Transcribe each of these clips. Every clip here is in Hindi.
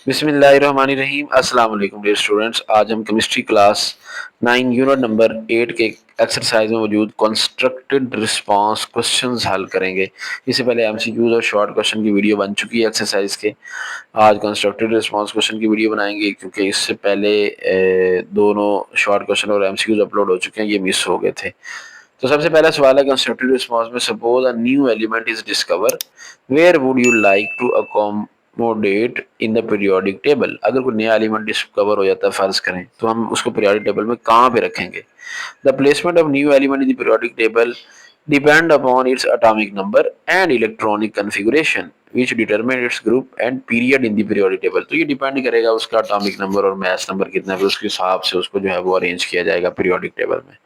बिस्मिल्लाहिर्रहमानिर्रहीम अस्सलाम वालेकुम डियर स्टूडेंट्स। आज हम केमिस्ट्री क्लास 9 यूनिट नंबर 8 के एक्सरसाइज में मौजूद कंस्ट्रक्टेड रिस्पांस क्वेश्चंस हल करेंगे। इससे पहले एमसीक्यूज और शॉर्ट क्वेश्चन की वीडियो बन चुकी है एक्सरसाइज के। आज कंस्ट्रक्टेड रिस्पांस क्वेश्चन की वीडियो बनाएंगे क्योंकि इससे पहले दोनों शॉर्ट क्वेश्चन और एमसीक्यूज अपलोड हो चुके हैं, ये मिस हो गए थे। तो सबसे पहला सवाल है कंस्ट्रक्टेड रिस्पांस में, suppose a new element is discover, where would you like to accommodate in the periodic table. अगर कोई नया एलिमेंट डिस्कवर हो जाता है फर्ज करें, तो हम उसको पीरियोडिक टेबल में कहाँ पे रखेंगे। The placement of new element in the periodic table depend upon its atomic number and electronic configuration which determine its group and period in the periodic table. तो ये डिपेंड करेगा उसका एटॉमिक नंबर और मास नंबर कितना है, फिर उसके हिसाब से उसको जो है वो अरेंज किया जाएगा पीरियोडिक टेबल में।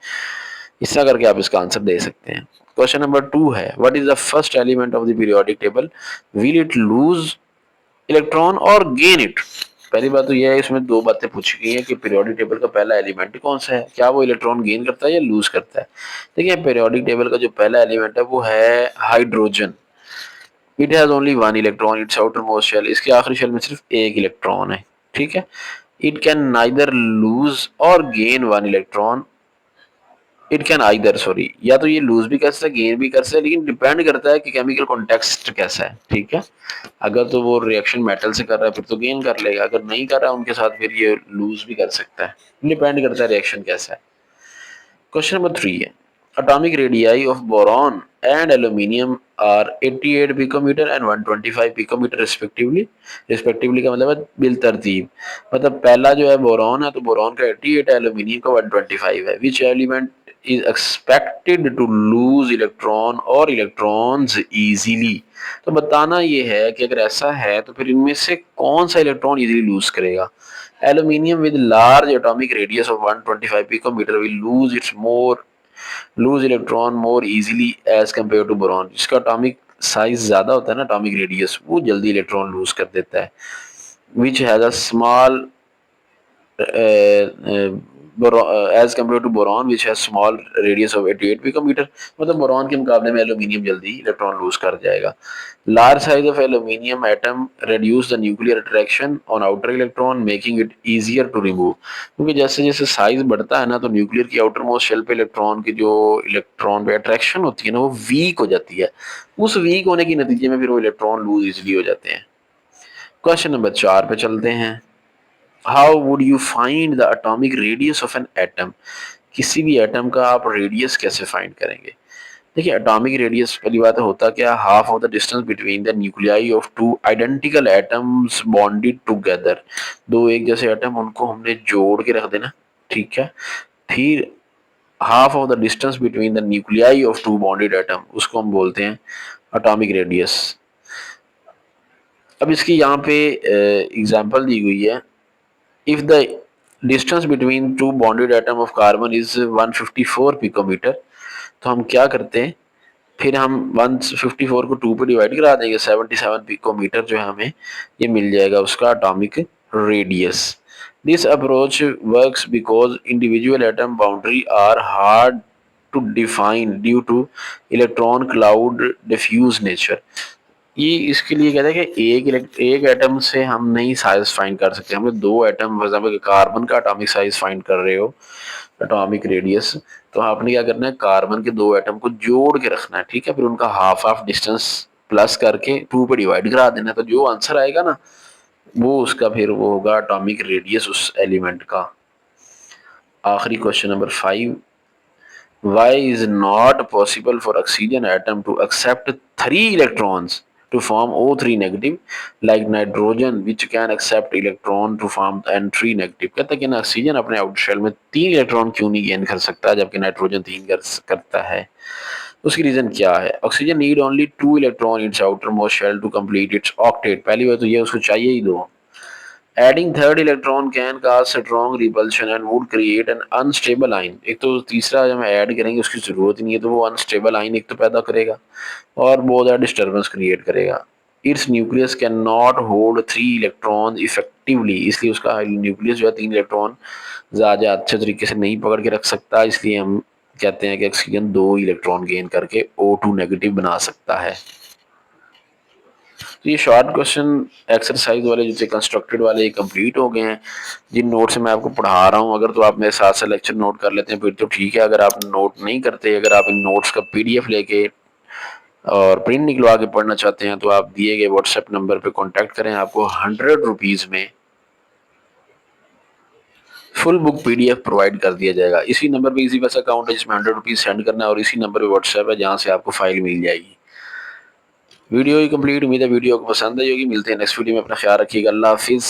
इस तरह करके आप इसका आंसर दे सकते हैं। क्वेश्चन नंबर 2 है, what is the first element of the periodic table, will it loose electron और गेन इट। पहली बात तो यह है, इसमें दो बातें पूछी गई हैं कि पीरियोडिक टेबल का पहला एलिमेंट कौन सा है, क्या वो इलेक्ट्रॉन गेन करता है या लूज करता है। देखिए पीरियोडिक टेबल का जो पहला एलिमेंट है वो है hydrogen. It has only one electron its outer most shell, इसके आखिरी शेल में सिर्फ एक इलेक्ट्रॉन है। ठीक है, इट कैन नाइदर लूज और gain one electron, it can either sorry, या तो ये लूज भी कर सकता है गेन भी कर सकता है, लेकिन डिपेंड करता है कि केमिकल कॉन्टेक्स्ट कैसा है। ठीक है, अगर तो वो रिएक्शन मेटल से कर रहा है फिर तो गेन कर लेगा, अगर नहीं कर रहा है उनके साथ फिर ये लूज भी कर सकता है। डिपेंड करता है रिएक्शन कैसा है। क्वेश्चन नंबर 3 है, atomic radii of boron and aluminium are 88 picometer and 125 picometer respectively का मतलब है बिल तरतीब। मतलब पहला जो है बोरॉन है, तो बोरॉन का 88 है, एल्यूमिनियम का 125 है। Which element is expected to lose electron और इलेक्ट्रॉन्स इजीली। तो बताना ये है कि अगर ऐसा है तो फिर इनमें से कौन सा इलेक्ट्रॉन इजीली लूज करेगा। Aluminium with large atomic radius of 125 picometer will lose electron more easily as compared to boron। जिसका atomic size ज्यादा होता है ना, atomic radius, वो जल्दी इलेक्ट्रॉन लूज कर देता है। which has a small age compare to boron which has small radius of 88 picometre. मतलब बोरॉन के मुकाबले में एल्यूमिनियम जल्दी इलेक्ट्रॉन लूज कर जाएगा। Large size of aluminium atom reduce the nuclear attraction on outer electron making it easier to remove। क्योंकि जैसे जैसे साइज बढ़ता है ना, तो न्यूक्लियर की आउटर मोस्ट शेल पे इलेक्ट्रॉन की जो इलेक्ट्रॉन पे अट्रैक्शन होती है ना, वो वीक हो जाती है। उस वीक होने के नतीजे में फिर वो इलेक्ट्रॉन लूज इजिली हो जाते हैं। क्वेश्चन नंबर 4 पे चलते हैं। How would you find the atomic radius of an atom. किसी भी एटम का आप रेडियस कैसे फाइंड करेंगे। देखिए एटॉमिक रेडियस पहली बात होता क्या, half of the distance between the nuclei of two identical atoms bonded together. दो एक जैसे एटम उनको हमने जोड़ के रख देना। ठीक है, फिर half of the distance between the nuclei of two bonded atom, उसको हम बोलते हैं एटॉमिक रेडियस। अब इसकी यहाँ पे एग्जांपल दी हुई है, if the distance between two bonded atom of carbon is 154 picometer, तो हम क्या करते हैं, फिर हम 154 को 2 पे डिवाइड करा देंगे, 77 पिकोमीटर जो है हमें ये मिल जाएगा उसका atomic radius. This approach works because individual atom boundary are hard to define due to electron cloud diffuse nature. ये इसके लिए कहते हैं कि एक एटम से हम नहीं साइज फाइंड कर सकते। हम लोग दो एटम, फॉर एग्जाम्पल कार्बन का एटॉमिक साइज फाइंड कर रहे हो, एटॉमिक रेडियस, तो आपने क्या करना है, कार्बन के दो एटम को जोड़ के रखना है। ठीक है, फिर उनका हाफ हाफ डिस्टेंस प्लस करके 2 पे डिवाइड करा देना, तो जो आंसर आएगा ना वो उसका फिर वो होगा एटॉमिक रेडियस उस एलिमेंट का। आखिरी question number 5, why is not possible for oxygen atom to accept 3 electrons to form O3 negative like nitrogen which can accept electron to form N3 negative। कहता है कि ना ऑक्सीजन अपने आउटर शेल में 3 इलेक्ट्रॉन क्यों नहीं गेन कर सकता जबकि नाइट्रोजन 3 करता है। उसकी रीजन क्या है, oxygen need only 2 electron its outer most shell to complete its octet. पहली बात तो ये उसको चाहिए ही दो। Adding third electron can cause strong repulsion and would create an unstable ion। एक तो तीसरा जब हम ऐड करेंगे उसकी जरूरत ही नहीं है, तो वो अनस्टेबल आइन एक तो पैदा करेगा और बहुत ज़्यादा डिस्टर्बेंस क्रिएट करेगा। It's nucleus can not hold 3 electron effectively, इसलिए उसका न्यूक्लियस जो है 3 इलेक्ट्रॉन ज़्यादा अच्छे तरीके से नहीं पकड़ के रख सकता। इसलिए हम कहते हैं कि ऑक्सीजन 2 इलेक्ट्रॉन गेन करके O2 नेगेटिव बना सकता है। तो ये शॉर्ट क्वेश्चन एक्सरसाइज वाले जो थे कंस्ट्रक्टेड वाले ये कंप्लीट हो गए हैं। जिन नोट से मैं आपको पढ़ा रहा हूँ अगर तो आप मेरे साथ से लेक्चर नोट कर लेते हैं फिर तो ठीक है। अगर आप नोट नहीं करते, अगर आप इन नोट्स का पीडीएफ लेके और प्रिंट निकलवा के पढ़ना चाहते हैं तो आप दिए गए व्हाट्सएप नंबर पे कांटेक्ट करें। आपको 100 रुपीज़ में फुल बुक पीडीएफ प्रोवाइड कर दिया जाएगा। इसी नंबर पे इजी पैसा अकाउंट है जिसमें 100 रुपीज़ सेंड करना है और इसी नंबर पे व्हाट्सएप है जहाँ से आपको फाइल मिल जाएगी। वीडियो ही कंप्लीट, उम्मीद है वीडियो को पसंद आई होगी। मिलते हैं नेक्स्ट वीडियो में, अपना ख्याल रखिएगा। अल्लाह हाफिज़।